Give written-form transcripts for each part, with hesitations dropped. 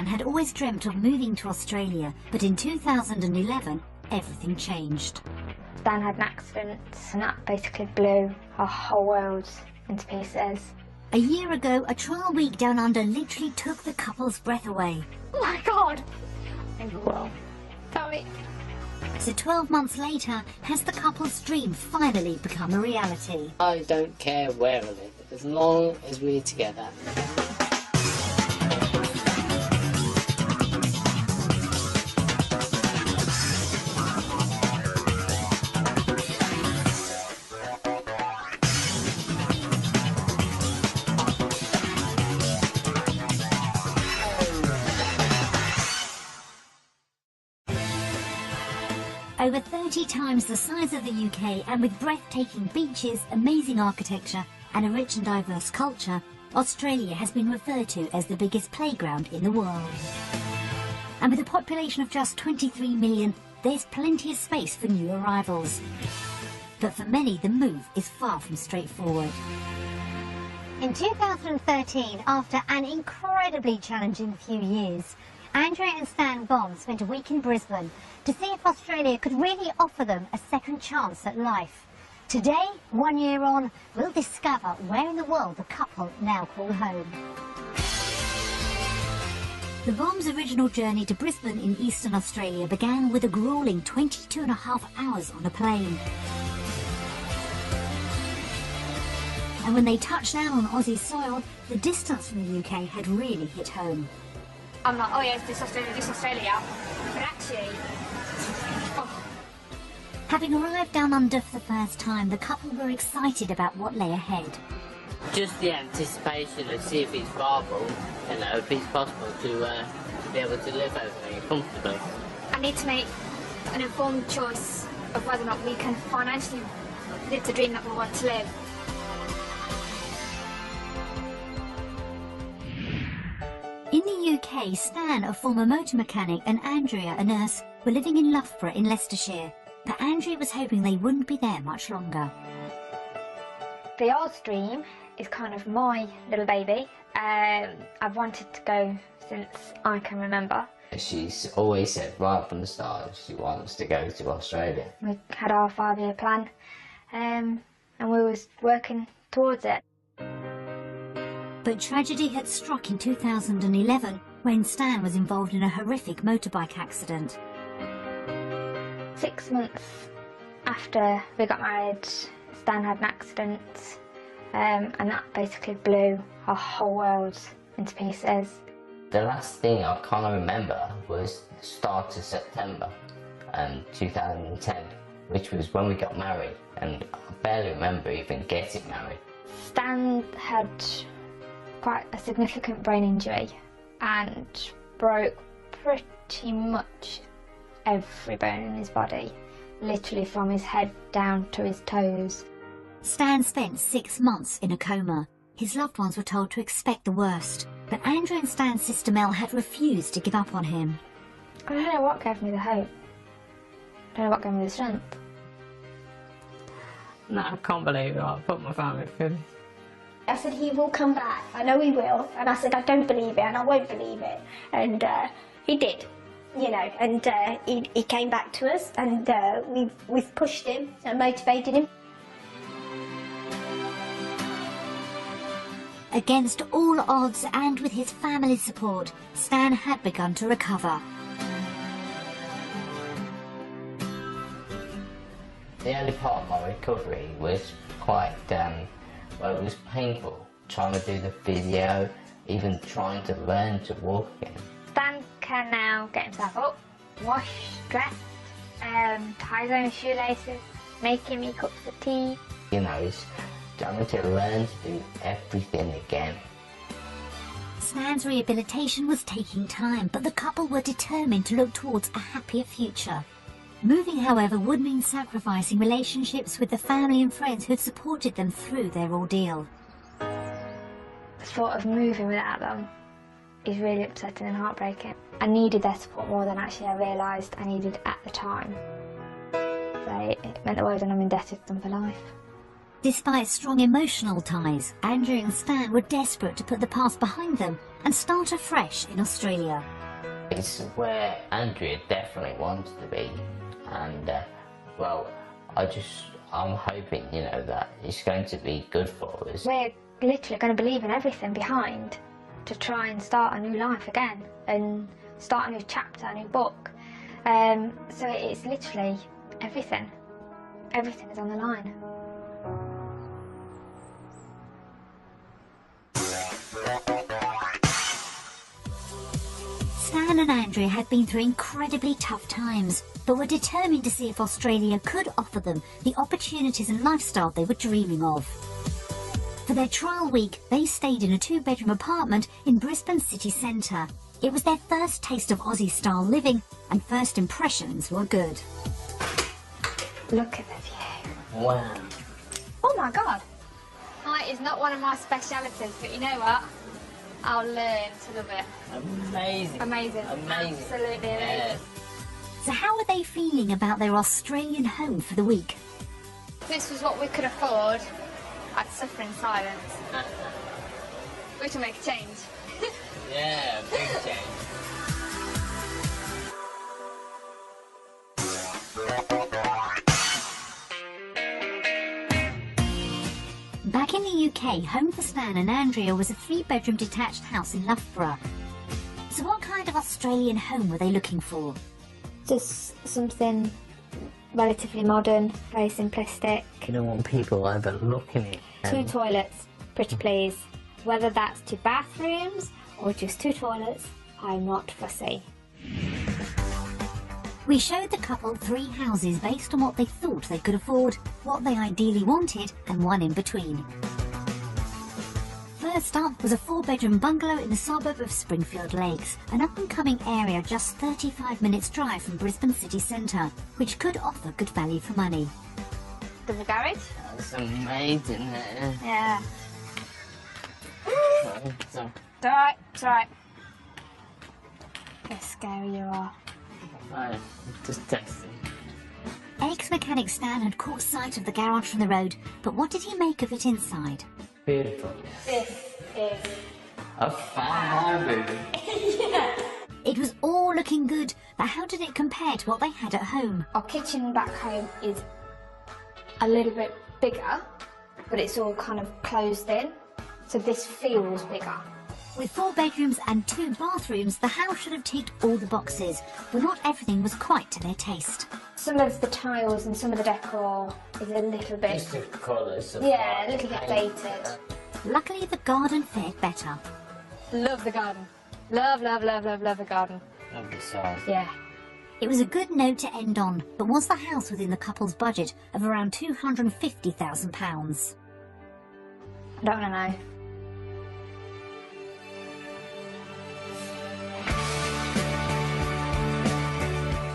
had always dreamt of moving to Australia, but in 2011, everything changed. Stan had an accident and that basically blew our whole world into pieces. A year ago, a trial week down under literally took the couple's breath away. Oh my God! Well, sorry. So 12 months later, has the couple's dream finally become a reality? I don't care where I live, as long as we're together. Over 30 times the size of the UK, and with breathtaking beaches, amazing architecture and a rich and diverse culture, Australia has been referred to as the biggest playground in the world. And with a population of just 23 million, there's plenty of space for new arrivals. But for many, the move is far from straightforward. In 2013, after an incredibly challenging few years, Andrea and Stan Baum spent a week in Brisbane to see if Australia could really offer them a second chance at life. Today, 1 year on, we'll discover where in the world the couple now call home. The Baum's original journey to Brisbane in eastern Australia began with a gruelling 22.5 hours on a plane. And when they touched down on Aussie soil, the distance from the UK had really hit home. I'm like, oh yes, this Australia. But actually, oh. Having arrived down under for the first time, the couple were excited about what lay ahead. Just the anticipation to see if it's viable, if it's possible to be able to live over there comfortably. I need to make an informed choice of whether or not we can financially live the dream that we want to live. In the UK, Stan, a former motor mechanic, and Andrea, a nurse, were living in Loughborough in Leicestershire, but Andrea was hoping they wouldn't be there much longer. The Oz dream is kind of my little baby. I've wanted to go since I can remember. She's always said right from the start she wants to go to Australia. We had our 5-year plan and we was working towards it. But tragedy had struck in 2011 when Stan was involved in a horrific motorbike accident. 6 months after we got married, Stan had an accident and that basically blew our whole world into pieces. The last thing I kind of remember was the start of September 2010, which was when we got married, and I barely remember even getting married. Stan had quite a significant brain injury and broke pretty much every bone in his body, literally from his head down to his toes. Stan spent 6 months in a coma. His loved ones were told to expect the worst, but Andrea and Stan's sister Mel had refused to give up on him. I don't know what gave me the hope. I don't know what gave me the strength. No, I can't believe it. I put my family through. I said, he will come back, I know he will, and I said, I don't believe it and I won't believe it, and he did, and he came back to us, and we've pushed him and motivated him. Against all odds and with his family's support, Stan had begun to recover. The early part of my recovery was quite, well, it was painful, trying to do the physio, even trying to learn to walk again. Stan can now get himself up, wash, dress, tie his own shoelaces, making me cups of tea. It's trying to learn to do everything again. Stan's rehabilitation was taking time, but the couple were determined to look towards a happier future. Moving, however, would mean sacrificing relationships with the family and friends who had supported them through their ordeal. The thought of moving without them is really upsetting and heartbreaking. I needed their support more than actually I realised I needed at the time. So it meant the world, and I'm indebted to them for life. Despite strong emotional ties, Andrea and Stan were desperate to put the past behind them and start afresh in Australia. It's where Andrea definitely wants to be, and well, I'm hoping, you know, that it's going to be good for us. We're literally going to be leaving everything behind to try and start a new life again and start a new chapter, a new book. So it's literally everything. Everything is on the line. Stan and Andrea had been through incredibly tough times, but were determined to see if Australia could offer them the opportunities and lifestyle they were dreaming of. For their trial week, they stayed in a 2-bedroom apartment in Brisbane city centre. It was their first taste of Aussie-style living, and first impressions were good. Look at the view. Wow. Oh my God. Height is not one of my specialities, but you know what? I'll learn to love it. Amazing. Amazing. Amazing. Absolutely amazing. Yeah. So how were they feeling about their Australian home for the week? If this was what we could afford, I'd suffer in silence. We should make a change. Yeah, big change. Back in the UK, home for Stan and Andrea was a 3-bedroom detached house in Loughborough. So what kind of Australian home were they looking for? Just something relatively modern, very simplistic. You don't want people overlooking it. 2 toilets, pretty please. Whether that's 2 bathrooms or just 2 toilets, I'm not fussy. We showed the couple 3 houses based on what they thought they could afford, what they ideally wanted, and one in between. First up was a 4-bedroom bungalow in the suburb of Springfield Lakes, an up-and-coming area just 35 minutes drive from Brisbane city centre, which could offer good value for money. Double garage? That's amazing. Yeah. So, It's alright, it's alright. How scary you are. I'm just testing. Ex-mechanic Stan had caught sight of the garage from the road, but what did he make of it inside? Beautiful. This is... A farm baby. It was all looking good, but how did it compare to what they had at home? Our kitchen back home is a little bit bigger, but it's all kind of closed in, so this feels bigger. With 4 bedrooms and 2 bathrooms, the house should have ticked all the boxes, but not everything was quite to their taste. Some of the tiles and some of the decor is a little bit... Just the colours. Yeah, a little bit dated. Luckily, the garden fared better. Love the garden. Love, love, love, love, love the garden. Love the size. Yeah. It was a good note to end on, but was the house within the couple's budget of around £250,000? I don't want to know.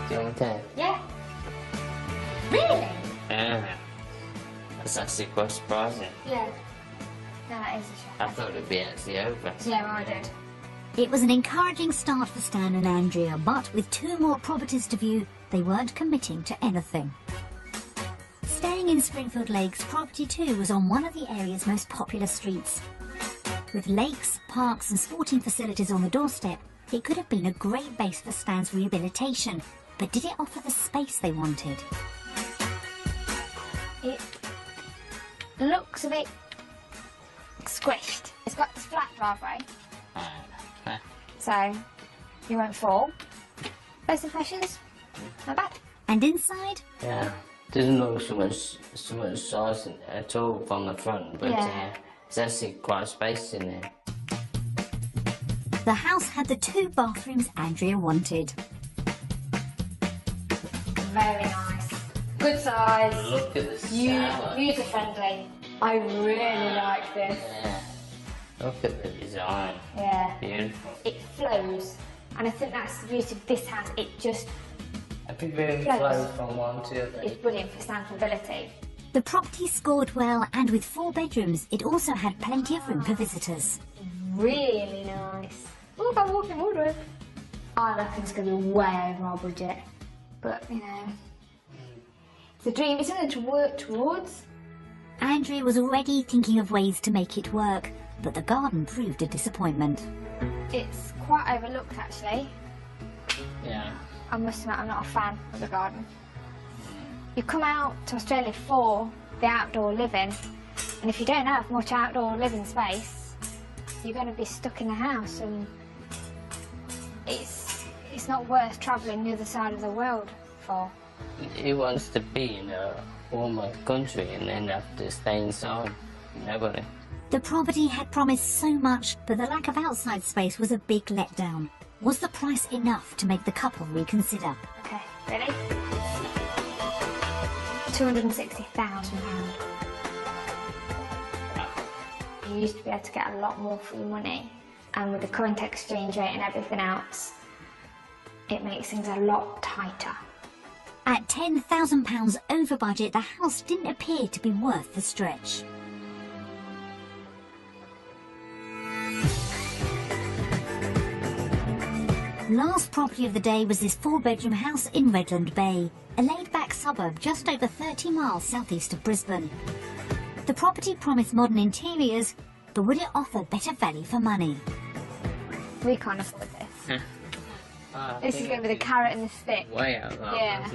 Do you want to? Yeah. Really? Yeah. That's actually quite surprising. Yeah. No, that is a shock. I thought it'd be actually over. Yeah, I did. It was an encouraging start for Stan and Andrea, but with 2 more properties to view, they weren't committing to anything. Staying in Springfield Lakes, property 2 was on one of the area's most popular streets. With lakes, parks and sporting facilities on the doorstep, it could have been a great base for Stan's rehabilitation, but did it offer the space they wanted? It looks a bit squished. It's got this flat driveway, so you won't fall. First impressions, not bad. And inside? Yeah. Doesn't look so much size at all from the front, but Yeah. it's actually quite a space in there. The house had the 2 bathrooms Andrea wanted. Very nice. Good size. Look at the shower. User friendly. I really like this. Yeah. Look at the design. Yeah. Beautiful. It flows, and I think that's the beauty of this house. It just Everything Flows. flows from one to the other. is brilliant for standability. The property scored well, and with 4 bedrooms, it also had plenty of room for visitors. Really nice. Oh, I'm walking wardrobe. I reckon it's going to be way over our budget, but you know, it's a dream. It's something to work towards. Andrea was already thinking of ways to make it work, but the garden proved a disappointment. It's quite overlooked, actually. Yeah. I must admit, I'm not a fan of the garden. You come out to Australia for the outdoor living, and if you don't have much outdoor living space, you're going to be stuck in the house, and it's not worth travelling the other side of the world for. He wants to be in a warmer country and then have to stay inside. Nobody. The property had promised so much, but the lack of outside space was a big letdown. Was the price enough to make the couple reconsider? Okay, ready? £260,000. You used to be able to get a lot more for your money, and with the current exchange rate and everything else, it makes things a lot tighter. At £10,000 over budget, the house didn't appear to be worth the stretch. Last property of the day was this 4-bedroom house in Redland Bay, a laid-back suburb just over 30 miles southeast of Brisbane. The property promised modern interiors, but would it offer better value for money? We can't afford this. This is going to be the carrot and the stick. Way out there. Yeah.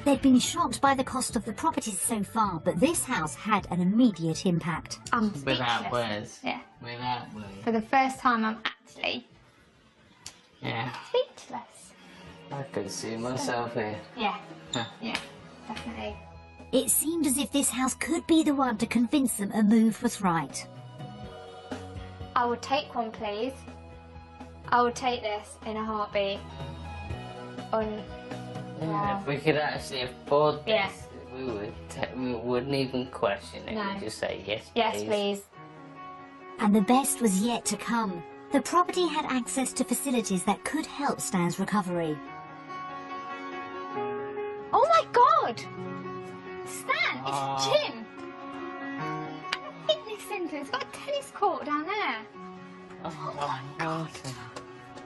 They'd been shocked by the cost of the properties so far, but this house had an immediate impact. I'm speechless. Without words. Yeah. Without words. For the first time, I'm actually Yeah. speechless. I could see myself here. Yeah. Huh. Yeah, definitely. It seemed as if this house could be the one to convince them a move was right. I would take one, please. I would take this in a heartbeat. Yeah, if we could actually afford this, Yeah. we wouldn't even question it. No. We'd just say yes, Yes, please. And the best was yet to come. The property had access to facilities that could help Stan's recovery. Oh my God! Stan, it's Oh. a gym. And a fitness centre. It's got a tennis court down there. Oh my God.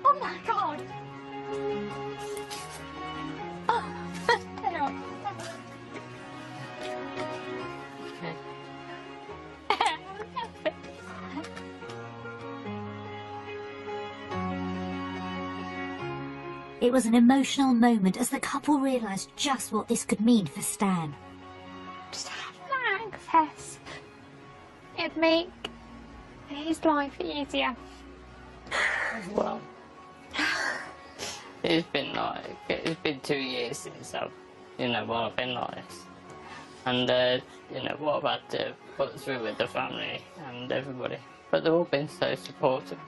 Oh my God! Oh, hello. It was an emotional moment as the couple realised just what this could mean for Stan. Just having access. It'd make his life easier. Well, it's been 2 years since I've been like this. And, what I've had to put through with the family and everybody. But they've all been so supportive.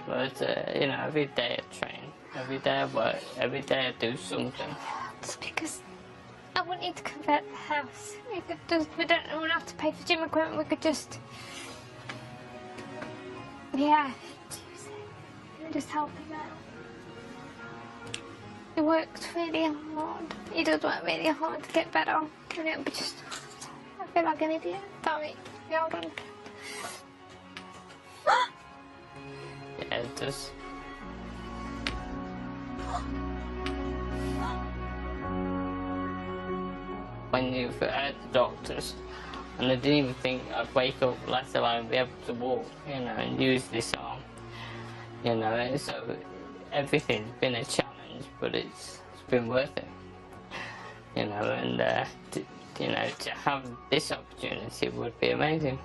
But, every day I train, every day I work, every day I do something. It's because I want you to convert the house. We don't have to pay for gym equipment, we could just... Yeah. Just help him out. He works really hard. He does work really hard to get better. And it'll be just... I feel like an idiot. Sorry. Hold on. Yeah, it does. When you had the doctors, and I didn't even think I'd wake up, let alone be able to walk, and use this arm. So everything's been a challenge, but it's been worth it. To have this opportunity would be amazing.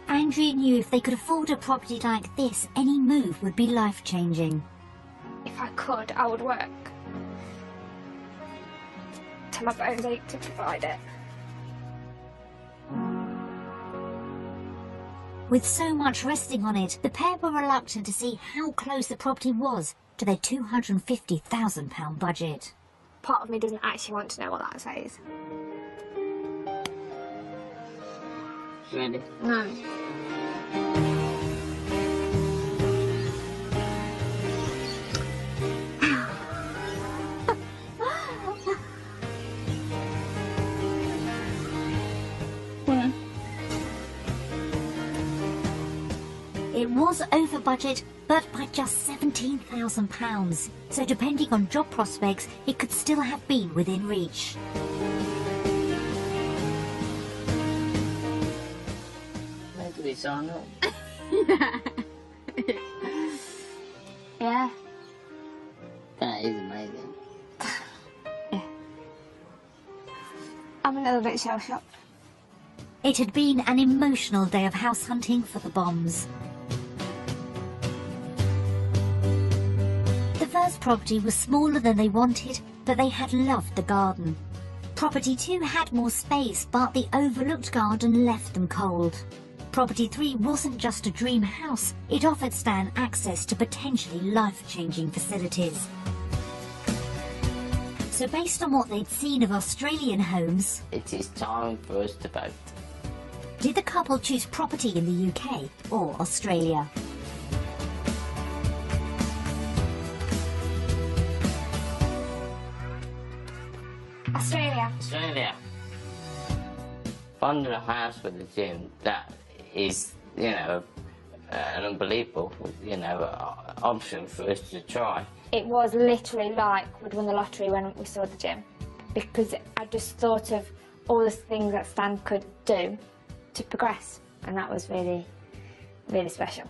Andrea knew if they could afford a property like this, any move would be life-changing. If I could, I would work. Till my bones ache to provide it. With so much resting on it, the pair were reluctant to see how close the property was to their £250,000 budget. Part of me doesn't actually want to know what that says. Ready? No. It was over budget, but by just £17,000. So depending on job prospects, it could still have been within reach. sign up? Yeah. That is amazing. Yeah. I'm a little bit shell-shocked. It had been an emotional day of house hunting for the Baums. The first property was smaller than they wanted, but they had loved the garden. Property 2 had more space, but the overlooked garden left them cold. Property 3 wasn't just a dream house, it offered Stan access to potentially life-changing facilities. So based on what they'd seen of Australian homes, It is time for us to vote. did the couple choose property in the UK or Australia? Australia. Australia. Finding a house with a gym, that is, you know, an unbelievable, you know, option for us to try. It was literally like we'd won the lottery when we saw the gym, because I just thought of all the things that Stan could do to progress, and that was really, really special.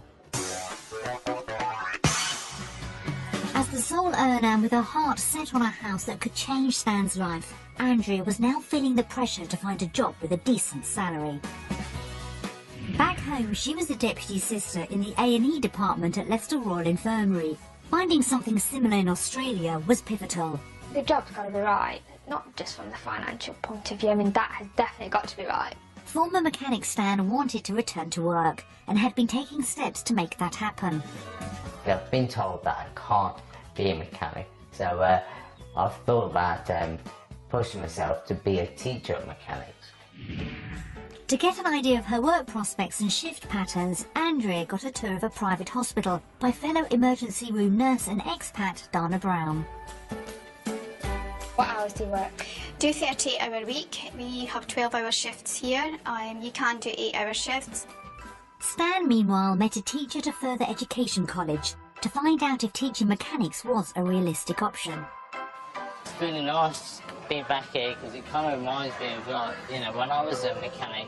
As the sole earner and with her heart set on a house that could change Stan's life, Andrea was now feeling the pressure to find a job with a decent salary. Back home, she was a deputy sister in the A&E department at Leicester Royal Infirmary. Finding something similar in Australia was pivotal. The job's got to be right, not just from the financial point of view. I mean, that has definitely got to be right. Former mechanic Stan wanted to return to work and had been taking steps to make that happen. I've been told that I can't be a mechanic, so I've thought about pushing myself to be a teacher of mechanics. To get an idea of her work prospects and shift patterns, Andrea got a tour of a private hospital by fellow emergency room nurse and expat Dana Brown. What hours do you work? Do 30-hour week. We have 12-hour shifts here. You can do 8-hour shifts. Stan, meanwhile, met a teacher at a further education college to find out if teaching mechanics was a realistic option. It's really nice being back here because it kind of reminds me of, like, you know, when I was a mechanic.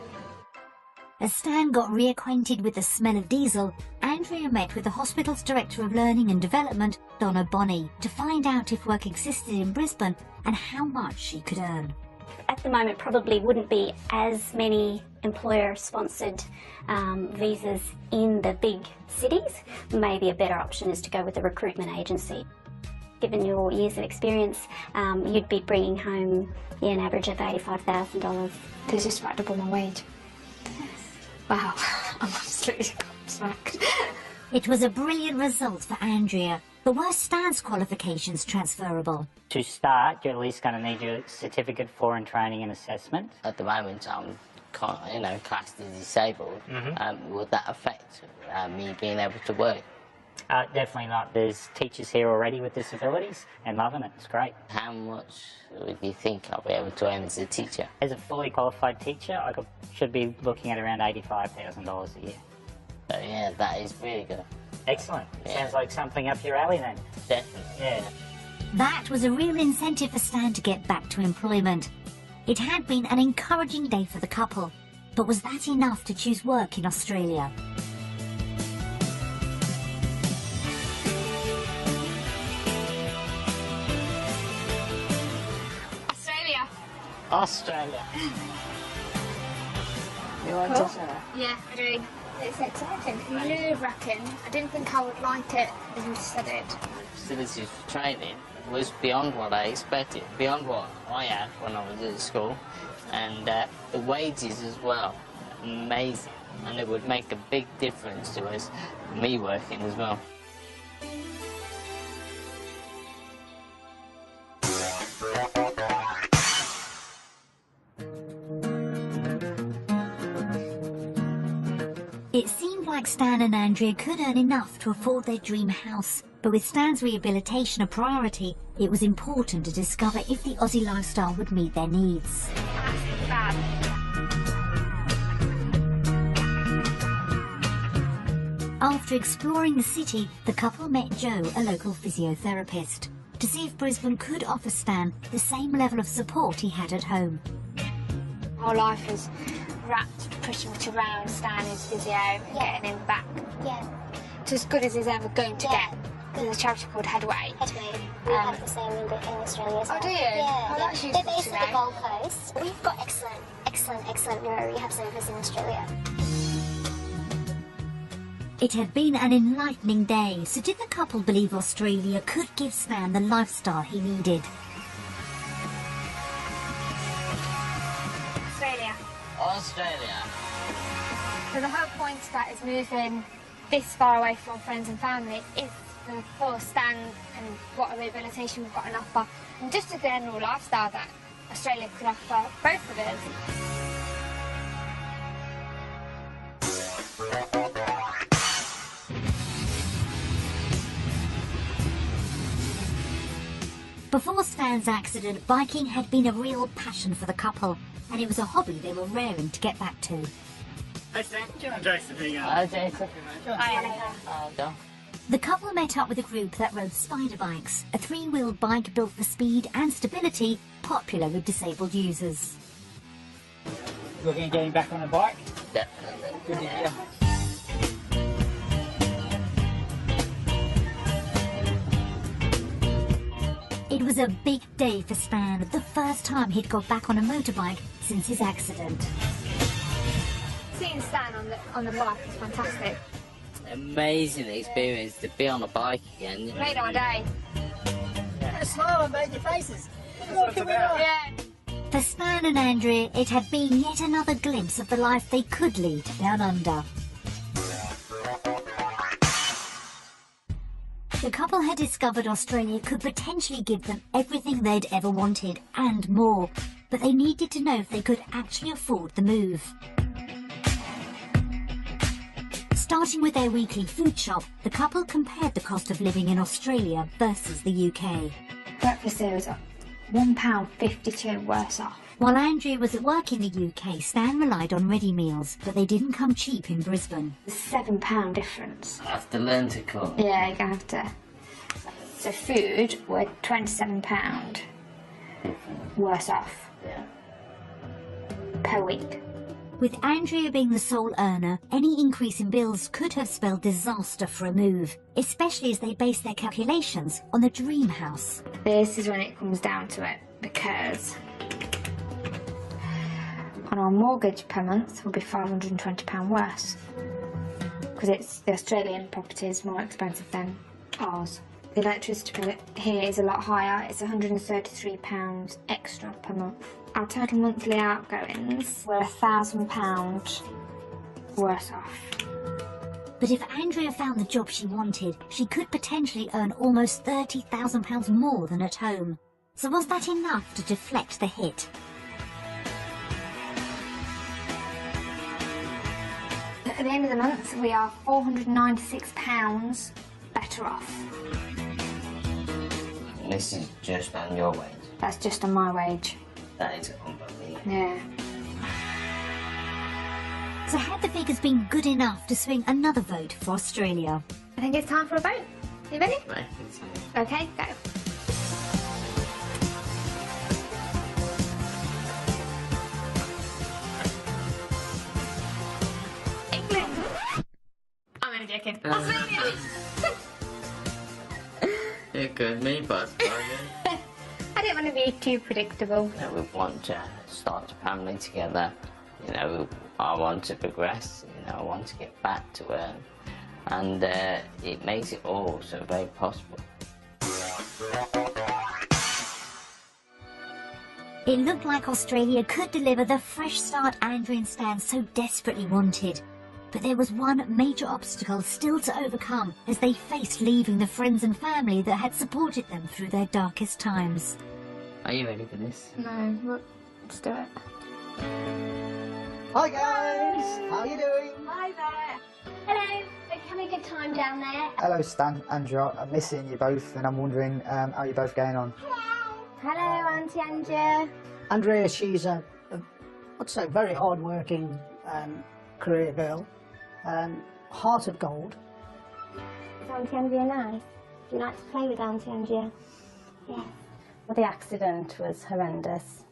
As Stan got reacquainted with the smell of diesel, Andrea met with the hospital's Director of Learning and Development, Donna Bonney, to find out if work existed in Brisbane and how much she could earn. At the moment, probably wouldn't be as many employer-sponsored visas in the big cities. Maybe a better option is to go with a recruitment agency. Given your years of experience, you'd be bringing home an average of $85,000. This is about double my wage. Wow, I'm absolutely gobsmacked. It was a brilliant result for Andrea, but were Stan's qualifications transferable? To start, you're at least going to need your certificate for in training and assessment. At the moment, I'm, you know, classed as disabled. Would that affect me being able to work? Definitely not. There's teachers here already with disabilities and loving it. It's great. How much would you think I'll be able to earn as a teacher? As a fully qualified teacher, I should be looking at around $85,000 a year. So yeah, that is really good. Excellent. Yeah. Sounds like something up your alley then. Definitely. Yeah. That was a real incentive for Stan to get back to employment. It had been an encouraging day for the couple, but was that enough to choose work in Australia? Australia. Australia. You want to say? Yeah, I do. It's exciting. Nerve-wracking. I didn't think I would like it as you said it. Facilities for training was beyond what I expected, beyond what I had when I was at school, and the wages as well, amazing, and it would make a big difference to us, me working as well. It seemed like Stan and Andrea could earn enough to afford their dream house, but with Stan's rehabilitation a priority, it was important to discover if the Aussie lifestyle would meet their needs. Fab. After exploring the city, the couple met Joe, a local physiotherapist, to see if Brisbane could offer Stan the same level of support he had at home. Our life is wrapped pretty much around Stan, his physio, and getting him back Yeah. to as good as he's ever going to get. There's a charity called Headway. Headway. We have the same in Australia as well. Oh, do you? Yeah. Oh, that's They're useful based to on the know. Gold Coast. We've got excellent neuro rehab service in Australia. It had been an enlightening day, so did the couple believe Australia could give Stan the lifestyle he needed? Australia. So the whole point about is moving this far away from friends and family is for Stan and what rehabilitation we've got on offer, and just a general lifestyle that Australia could offer both of us. Before Stan's accident, biking had been a real passion for the couple, and it was a hobby they were raring to get back to. Hi Stan, Jason, here you go. Hi, Jason. Hi. John. The couple met up with a group that rode spider bikes, a three-wheeled bike built for speed and stability, popular with disabled users. Looking at getting back on a bike? Definitely. Good to hear. It was a big day for Stan, the first time he'd got back on a motorbike since his accident. Seeing Stan on the bike was fantastic. Amazing experience to be on a bike again. You know. Made our day. Smile and make your faces. Look at that. Yeah. For Stan and Andrea, it had been yet another glimpse of the life they could lead down under. The couple had discovered Australia could potentially give them everything they'd ever wanted and more, but they needed to know if they could actually afford the move. Starting with their weekly food shop, the couple compared the cost of living in Australia versus the UK. Breakfast here was £1.52 worse off. While Andrea was at work in the UK, Stan relied on ready meals, but they didn't come cheap in Brisbane. There's £7 difference. I have to learn to cook. Yeah, you're gonna have to. So food were £27 worse off Yeah. per week. With Andrea being the sole earner, any increase in bills could have spelled disaster for a move, especially as they based their calculations on the dream house. This is when it comes down to it, because on our mortgage per month will be £520 worse, because it's the Australian property is more expensive than ours. The electricity bill here is a lot higher. It's £133 extra per month. Our total monthly outgoings were £1,000 worse off. But if Andrea found the job she wanted, she could potentially earn almost £30,000 more than at home. So was that enough to deflect the hit? At the end of the month, we are £496 better off. And this is just on your wage. That's just on my wage. That is unbelievable. Yeah. So had the figures been good enough to swing another vote for Australia? I think it's time for a vote. You ready? Right. Okay, go. England. I'm only joking. Australia. You're good, me, but I didn't want to be too predictable. you know, we want to start a family together. You know, I want to progress. You know, I want to get back to earn, and it makes it all so very possible. It looked like Australia could deliver the fresh start Andrea and Stan so desperately wanted. But there was one major obstacle still to overcome as they faced leaving the friends and family that had supported them through their darkest times. Are you ready for this? No, let's do it. Hi guys, how are you doing? Hi there. Hello. Are you having a good time down there? Hello Stan, Andrea, I'm missing you both and I'm wondering how you're both getting on. Hello, Auntie Andrea. Andrea, she's a I'd say, very hard-working career girl. Heart of gold. Is Auntie Andrea nice? Do you like to play with Auntie Andrea? Yeah. Well, the accident was horrendous,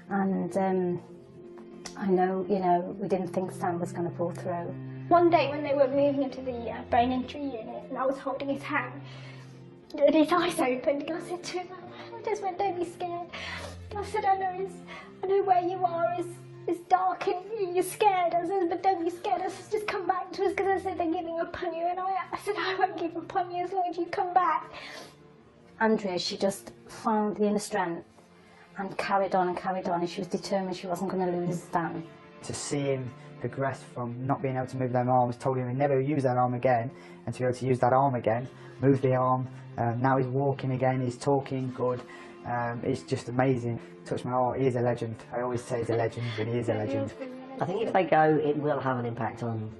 and I know, you know, we didn't think Stan was going to pull through. One day when they were moving him to the brain injury unit and I was holding his hand, and his eyes opened and I said to him, I just went, don't be scared. I said, I know where you are is dark and you're scared. I said, but don't be scared. I said, just come back to us, because I said they're giving up on you. And I said, I won't give up on you as long as you come back. Andrea, she just found the inner strength and carried on, and she was determined she wasn't going to lose Stan. To see him progress from not being able to move their arms, told him he'd never use that arm again, and to be able to use that arm again, move the arm, now he's walking again, he's talking good, it's just amazing. Touched my heart, he is a legend. I always say he's a legend, but he is a legend. I think if they go, it will have an impact on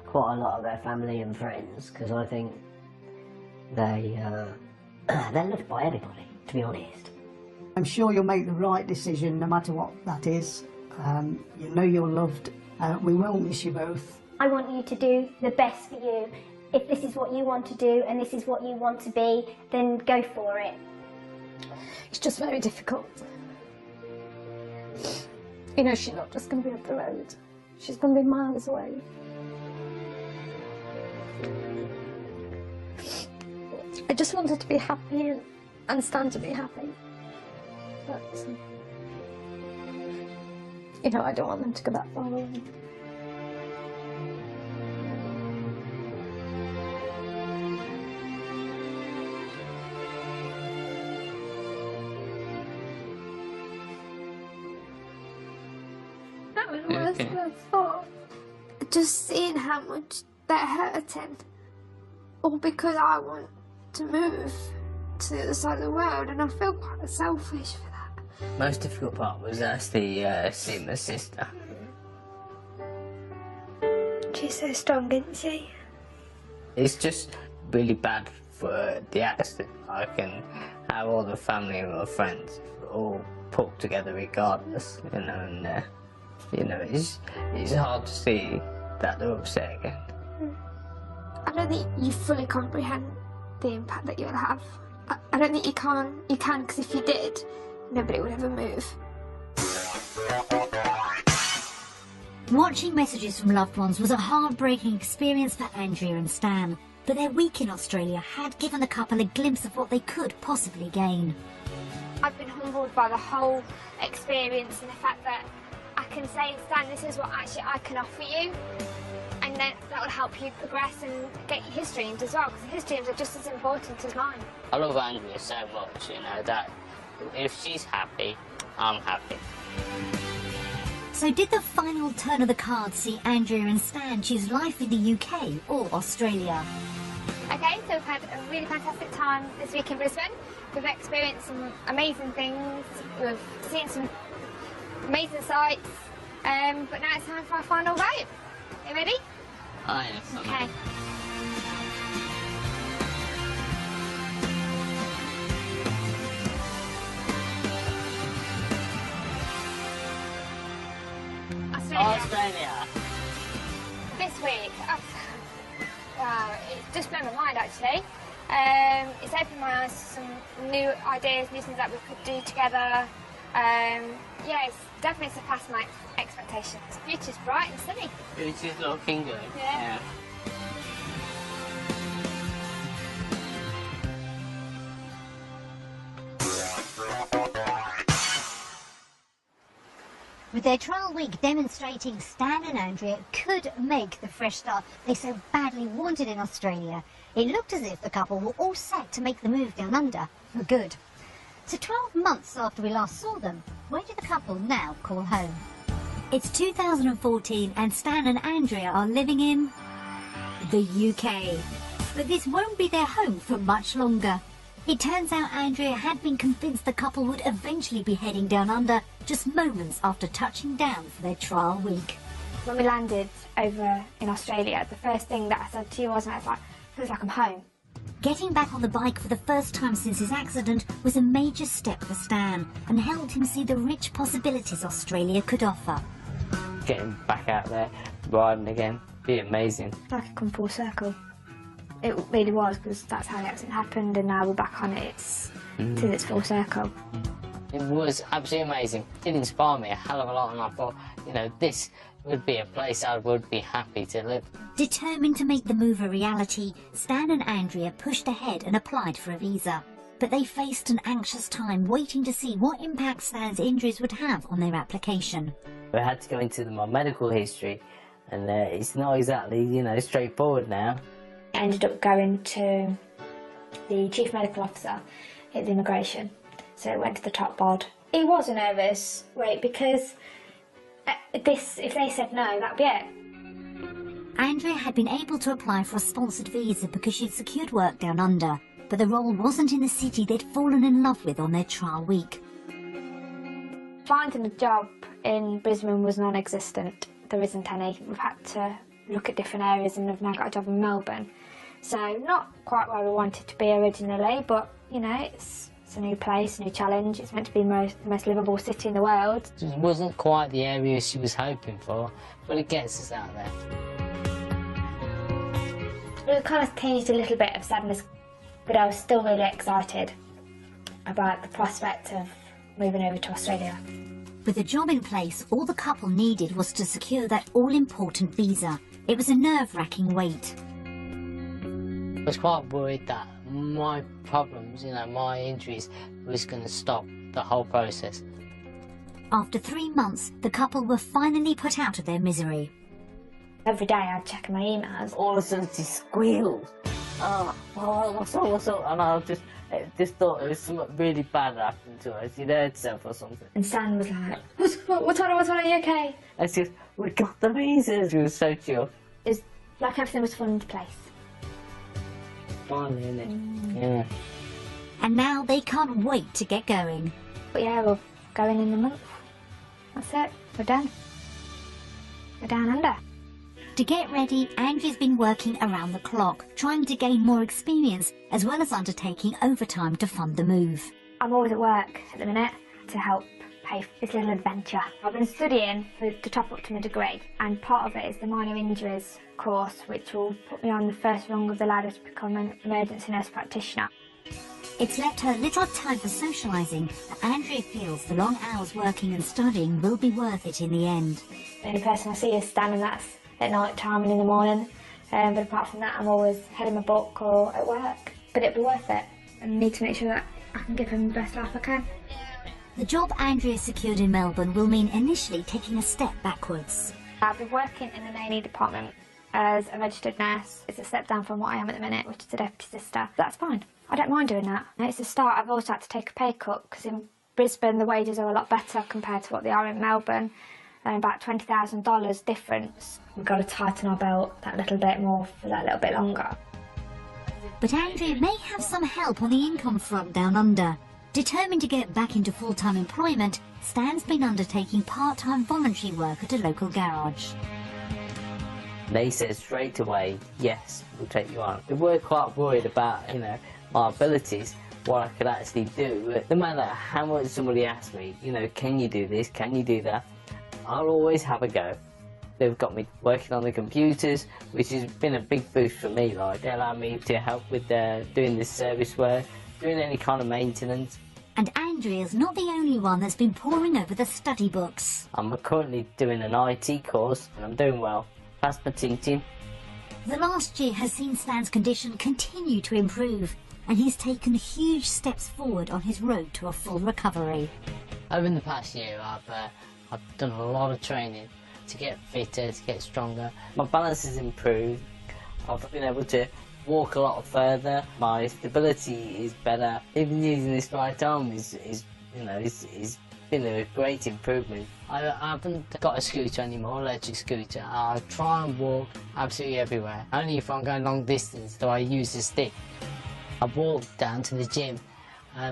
quite a lot of their family and friends, because I think they're loved by everybody, to be honest. I'm sure you'll make the right decision no matter what that is. You know you're loved. We will miss you both. I want you to do the best for you. If this is what you want to do and this is what you want to be, then go for it. It's just very difficult. You know, she's not just going to be up the road. She's going to be miles away. I just want her to be happy and Stan to be happy. But, you know, I don't want them to go that far away. That was worse than I thought. Just seeing how much they're hurting, all because I want to move to the other side of the world, and I feel quite selfish for that. Most difficult part was actually seeing my sister. She's so strong, isn't she? It's just really bad for the accident. I can have all the family and my friends all pulled together regardless, you know, and you know, it's hard to see that they're upset again. I don't think you fully comprehend the impact that you'll have. I don't think you can, because if you did, nobody would ever move. Watching messages from loved ones was a heartbreaking experience for Andrea and Stan, but their week in Australia had given the couple a glimpse of what they could possibly gain. I've been humbled by the whole experience and the fact that I can say, Stan, this is what actually I can offer you, and then that will help you progress and get his dreams as well, because his dreams are just as important as mine. I love Andrea so much, you know, that if she's happy, I'm happy. So did the final turn of the card see Andrea and Stan choose life in the UK or Australia? Okay, so we've had a really fantastic time this week in Brisbane. We've experienced some amazing things, we've seen some amazing sights, but now it's time for our final vote. Are you ready? Oh, yes. Okay. Australia. This week, it's just blown my mind actually. It's opened my eyes to some new ideas, new things that we could do together. Yeah, it's definitely surpassed my expectations. The future's bright and sunny. Future's looking good. Yeah. With their trial week demonstrating Stan and Andrea could make the fresh start they so badly wanted in Australia, it looked as if the couple were all set to make the move down under for good. So 12 months after we last saw them, where do the couple now call home? It's 2014 and Stan and Andrea are living in the UK. But this won't be their home for much longer. It turns out Andrea had been convinced the couple would eventually be heading down under just moments after touching down for their trial week. When we landed over in Australia, the first thing that I said to you was, I was like, feels like I'm home. Getting back on the bike for the first time since his accident was a major step for Stan and helped him see the rich possibilities Australia could offer. Getting back out there, riding again, be amazing. Like a come full circle. It really was, because that's how the accident happened, and now we're back on it. It's to its full circle. It was absolutely amazing. It inspired me a hell of a lot, and I thought, you know, this would be a place I would be happy to live. Determined to make the move a reality, Stan and Andrea pushed ahead and applied for a visa. But they faced an anxious time waiting to see what impact Stan's injuries would have on their application. I had to go into my medical history, and it's not exactly, you know, straightforward now. I ended up going to the chief medical officer at the immigration, so it went to the top board. He was nervous, right, because if they said no, that'd be it. Andrea had been able to apply for a sponsored visa because she'd secured work down under, but the role wasn't in the city they'd fallen in love with on their trial week. Finding a job in Brisbane was non-existent. There isn't any. We've had to look at different areas, and I've now got a job in Melbourne. So not quite where we wanted to be originally, but you know, it's a new place, a new challenge. It's meant to be the most livable city in the world. It wasn't quite the area she was hoping for, but it gets us out there. It kind of tinged a little bit of sadness, but I was still really excited about the prospect of moving over to Australia. With a job in place, all the couple needed was to secure that all-important visa. It was a nerve-wracking wait. I was quite worried that my problems, you know, my injuries, was going to stop the whole process. After 3 months, the couple were finally put out of their misery. Every day I'd check my emails. All of a sudden she squealed. Oh, what's up? And I just thought it was something really bad happened to her. She'd hurt herself or something. And Stan was like, what's on, are you okay? And she goes, we got the visa. She was so chill. It's like everything was falling into place. Finally, isn't it? Yeah. And now they can't wait to get going. But yeah, we're going in a month. That's it. We're done. We're down under. To get ready, Andrea's been working around the clock, trying to gain more experience, as well as undertaking overtime to fund the move. I'm always at work at the minute to help pay for this little adventure. I've been studying to top up to my degree, and part of it is the minor injuries course, which will put me on the first rung of the ladder to become an emergency nurse practitioner. It's left her little time for socialising, but Andrea feels the long hours working and studying will be worth it in the end. The only person I see is Stan, and that's at night time and in the morning. But apart from that, I'm always heading my book or at work. But it'll be worth it. I need to make sure that I can give him the best life I can. The job Andrea secured in Melbourne will mean initially taking a step backwards. I've been working in the A&E department as a registered nurse. It's a step down from what I am at the minute, which is a deputy sister. That's fine. I don't mind doing that. It's a start. I've also had to take a pay cut because in Brisbane the wages are a lot better compared to what they are in Melbourne. About $20,000 difference. We've got to tighten our belt that little bit more for that little bit longer. But Andrea may have some help on the income front down under. Determined to get back into full-time employment, Stan's been undertaking part-time voluntary work at a local garage. They said straight away, yes, we'll take you on. We were quite worried about, you know, my abilities, what I could actually do. But no matter how much somebody asked me, you know, can you do this, can you do that, I'll always have a go. They've got me working on the computers, which has been a big boost for me. Like, they allow me to help with doing this service work, doing any kind of maintenance. And Andrea's not the only one that's been poring over the study books. I'm currently doing an IT course, and I'm doing well. Passed my teaching. The last year has seen Stan's condition continue to improve, and he's taken huge steps forward on his road to a full recovery. Over the past year, I've done a lot of training to get fitter, to get stronger. My balance has improved. I've been able to walk a lot further. My stability is better. Even using this right arm is been a great improvement. I haven't got a scooter anymore, electric scooter. I try and walk absolutely everywhere. Only if I'm going long distance do I use a stick. I walk down to the gym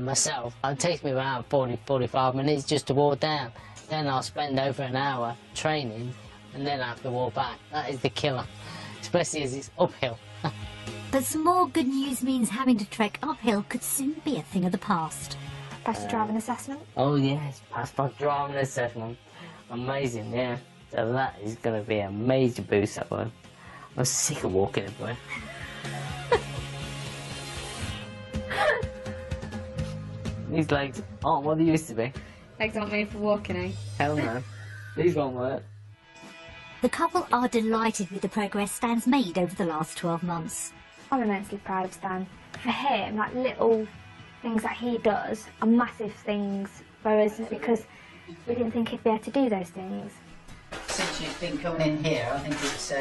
myself. It takes me about 40-45 minutes just to walk down. Then I'll spend over an hour training, and then I have to walk back. That is the killer, especially as it's uphill. But some more good news means having to trek uphill could soon be a thing of the past. Passed the driving assessment? Oh yes, passed my driving assessment. Amazing, yeah. So that is going to be a major boost, that one. I'm sick of walking everywhere. These legs aren't what they used to be. Legs aren't made for walking, eh? Hell no. These won't work. The couple are delighted with the progress Stan's made over the last 12 months. I'm immensely proud of Stan. For him, like little things that he does are massive things for us because we didn't think he'd be able to do those things. Since you've been coming in here, I think it's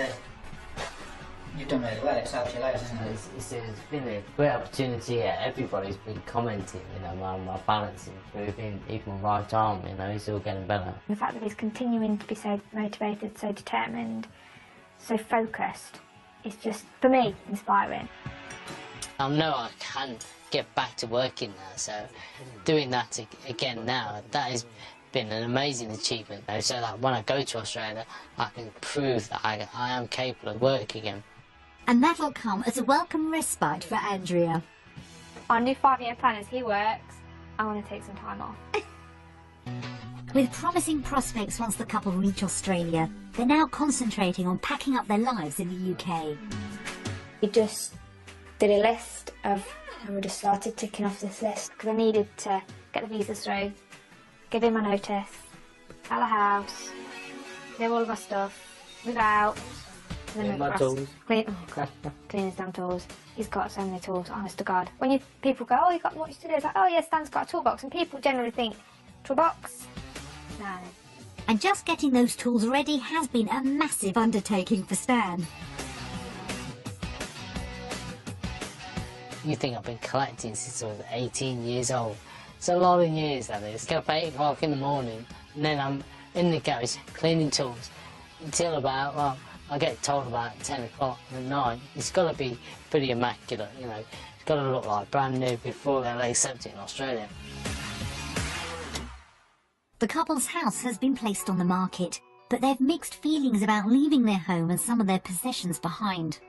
you've done really well. It's helped your legs, hasn't it? It's been a great opportunity here. Everybody's been commenting, you know, my balance improving, even my right arm, you know, it's all getting better. The fact that he's continuing to be so motivated, so determined, so focused, is just, for me, inspiring. I know I can get back to working now, so doing that again now, that has been an amazing achievement, so that when I go to Australia, I can prove that I am capable of work again. And that'll come as a welcome respite for Andrea. Our new 5-year plan as he works, I want to take some time off. With promising prospects once the couple reach Australia, they're now concentrating on packing up their lives in the UK. We just did a list of, and we just started ticking off this list because I needed to get the visas through, give in my notice, sell the house, do all of our stuff, move out, and then my tools. Clean his damn tools. He's got so many tools, honest to God. When people go, oh, you got much to do, it's like, oh yeah, Stan's got a toolbox, and people generally think, toolbox? No. And just getting those tools ready has been a massive undertaking for Stan. You think I've been collecting since I was 18 years old. It's a lot of years, that is. Get up at 8 o'clock in the morning, and then I'm in the garage cleaning tools until about, well, I get told about 10 o'clock at night. It's got to be pretty immaculate, you know. It's got to look like brand new before they'll accept it in Australia. The couple's house has been placed on the market, but they've mixed feelings about leaving their home and some of their possessions behind.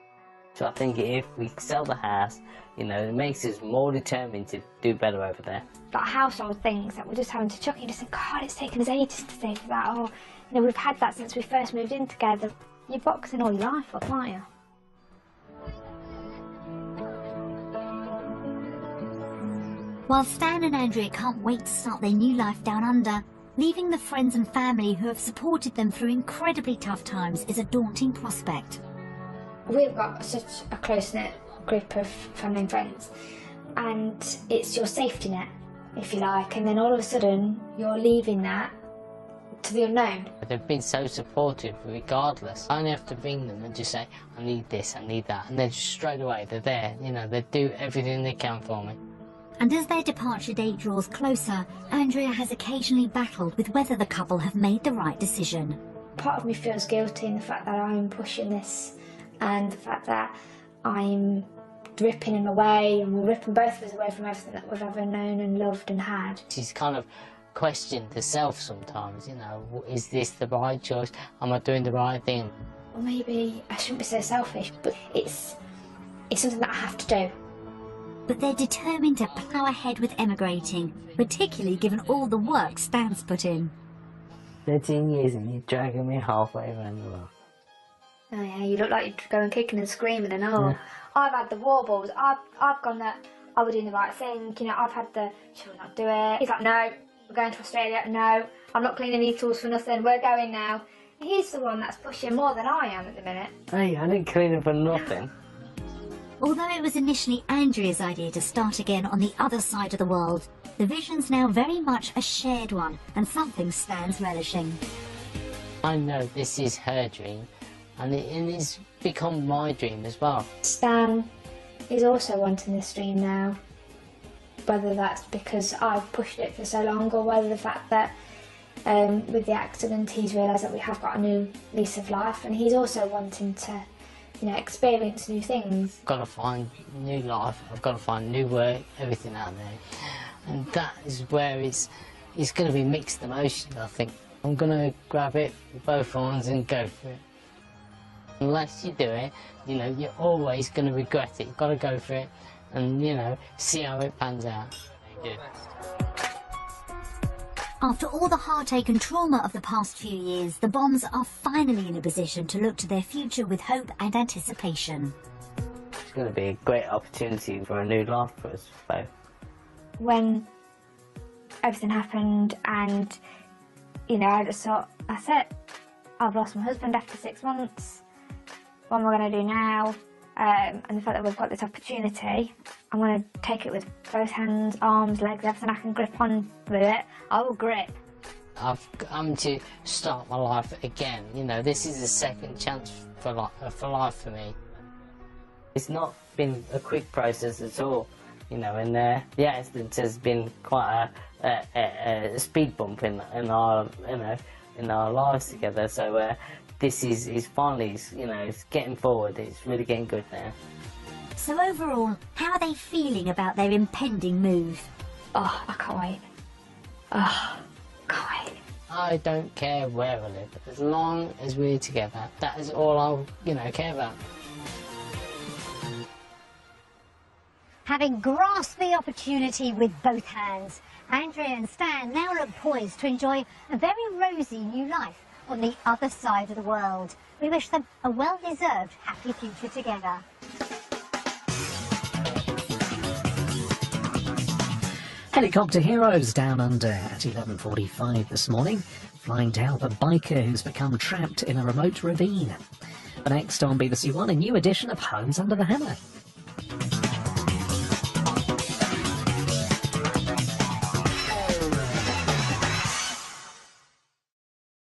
So I think if we sell the house, you know, it makes us more determined to do better over there. Like household things that we're just having to chuck. You just think, God, it's taken us ages to save for that. Oh, you know, we've had that since we first moved in together. You're boxing all your life up, aren't you? While Stan and Andrea can't wait to start their new life down under, leaving the friends and family who have supported them through incredibly tough times is a daunting prospect. We've got such a close-knit group of family and friends, and it's your safety net, if you like, and then all of a sudden you're leaving that to the unknown. They've been so supportive regardless. I only have to ring them and just say, I need this, I need that, and then just straight away they're there, you know, they do everything they can for me. And as their departure date draws closer, Andrea has occasionally battled with whether the couple have made the right decision. Part of me feels guilty in the fact that I'm pushing this, and the fact that I'm ripping him away, and we're ripping both of us away from everything that we've ever known and loved and had. She's kind of questioned herself sometimes, you know, is this the right choice? Am I doing the right thing? Well, maybe I shouldn't be so selfish, but it's something that I have to do. But they're determined to plough ahead with emigrating, particularly given all the work Stan's put in. 13 years and you're dragging me halfway around the world. Oh yeah, you look like you're going kicking and screaming and all. Yeah. I've had the warbles, I've gone that I was doing the right thing, you know, I've had the, should we not do it? He's like, no, we're going to Australia, no, I'm not cleaning these tools for nothing, we're going now. He's the one that's pushing more than I am at the minute. Hey, I didn't clean them for nothing. Although it was initially Andrea's idea to start again on the other side of the world, the vision's now very much a shared one and something Stan's relishing. I know this is her dream, and it's become my dream as well. Stan is also wanting this dream now, whether that's because I've pushed it for so long or whether the fact that with the accident he's realised that we have got a new lease of life, and he's also wanting to, you know, experience new things. I've got to find new life, I've got to find new work, everything out there. And that is where it's going to be mixed emotions, I think. I'm going to grab it with both arms and go for it. Unless you do it, you know, you're always going to regret it. You've got to go for it and, you know, see how it pans out. Yeah. After all the heartache and trauma of the past few years, the Baums are finally in a position to look to their future with hope and anticipation. It's going to be a great opportunity for a new life for us both. When everything happened, and you know, I just thought, that's it. I've lost my husband after 6 months. What am I going to do now? And the fact that we've got this opportunity, I'm going to take it with both hands, arms, legs, everything I can grip on with it. I will grip. I've come to start my life again. You know, this is a second chance for life for me. It's not been a quick process at all, you know, and the accident has been quite a speed bump in our, you know, in our lives together. So this is finally, you know, it's getting forward. It's really getting good now. So overall, how are they feeling about their impending move? Oh, I can't wait. Oh, can't wait. I don't care where I live, as long as we're together. That is all I, you know, care about. Having grasped the opportunity with both hands, Andrea and Stan now look poised to enjoy a very rosy new life on the other side of the world. We wish them a well-deserved happy future together. Helicopter heroes down under at 11:45 this morning, flying to help a biker who's become trapped in a remote ravine. But next on BBC One, a new edition of Homes Under the Hammer.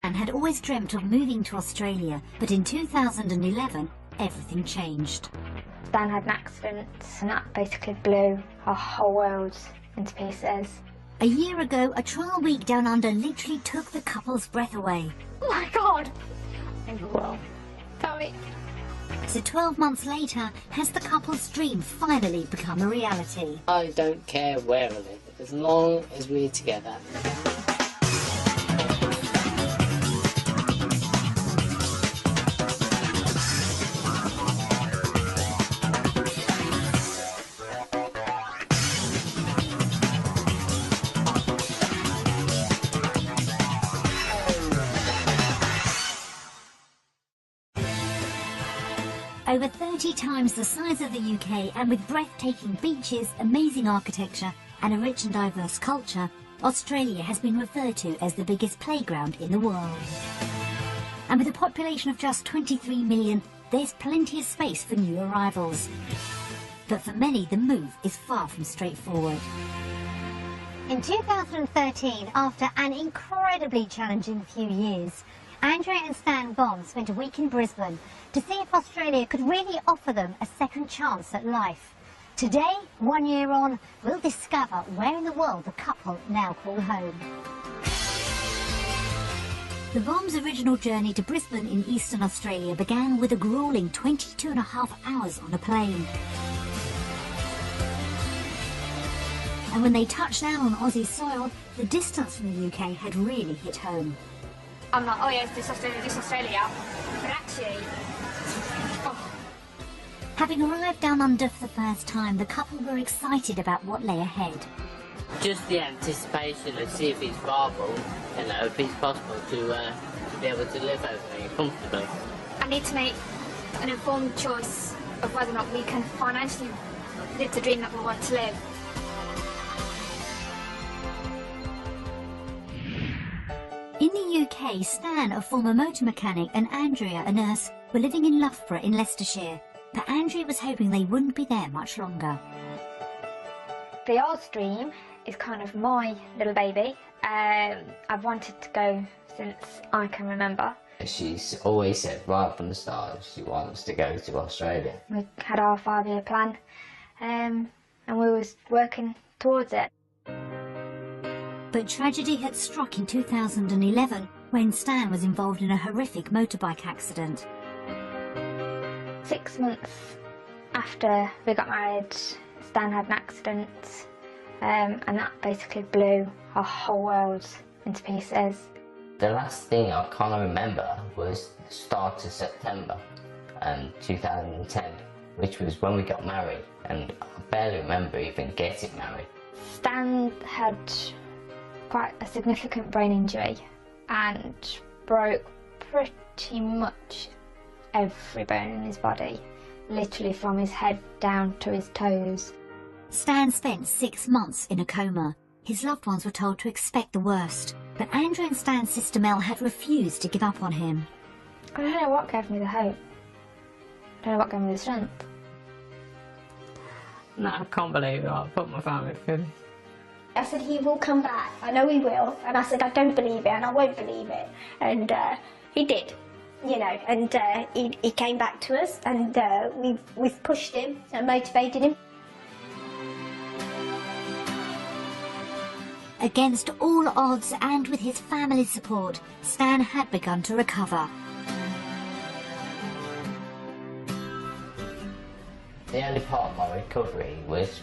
And had always dreamt of moving to Australia, but in 2011, everything changed. Stan had an accident, and that basically blew our whole world into pieces. A year ago, a trial week down under literally took the couple's breath away. Oh my God! Well, tell me. So 12 months later, has the couple's dream finally become a reality? I don't care where I live, as long as we're together. Over 30 times the size of the UK, and with breathtaking beaches, amazing architecture and a rich and diverse culture, Australia has been referred to as the biggest playground in the world. And with a population of just 23 million, there's plenty of space for new arrivals. But for many, the move is far from straightforward. In 2013, after an incredibly challenging few years, Andrea and Stan Baum spent a week in Brisbane to see if Australia could really offer them a second chance at life. Today, 1 year on, we'll discover where in the world the couple now call home. The Baum's original journey to Brisbane in eastern Australia began with a gruelling 22.5 hours on a plane. And when they touched down on Aussie soil, the distance from the UK had really hit home. I'm like, oh yes, this Australia. But actually, oh. Having arrived down under for the first time, the couple were excited about what lay ahead. Just the anticipation to see if it's viable, you know, if it's possible to be able to live over here comfortably. I need to make an informed choice of whether or not we can financially live the dream that we want to live. In the UK, Stan, a former motor mechanic, and Andrea, a nurse, were living in Loughborough in Leicestershire, but Andrea was hoping they wouldn't be there much longer. The Oz dream is kind of my little baby. I've wanted to go since I can remember. She's always said right from the start she wants to go to Australia. We had our 5-year plan, and we was working towards it. But tragedy had struck in 2011 when Stan was involved in a horrific motorbike accident. 6 months after we got married, Stan had an accident, and that basically blew our whole world into pieces. The last thing I kind of remember was the start of September 2010, which was when we got married, and I barely remember even getting married. Stan had quite a significant brain injury and broke pretty much every bone in his body, literally from his head down to his toes. Stan spent 6 months in a coma. his loved ones were told to expect the worst. But Andrew and Stan's sister Mel had refused to give up on him. I don't know what gave me the hope. I don't know what gave me the strength. No, I can't believe it. I put my family through. I said, he will come back. I know he will. And I said, I don't believe it and I won't believe it. And he did, you know, and he came back to us, and we've pushed him and motivated him. Against all odds and with his family's support, Stan had begun to recover. The early part of my recovery was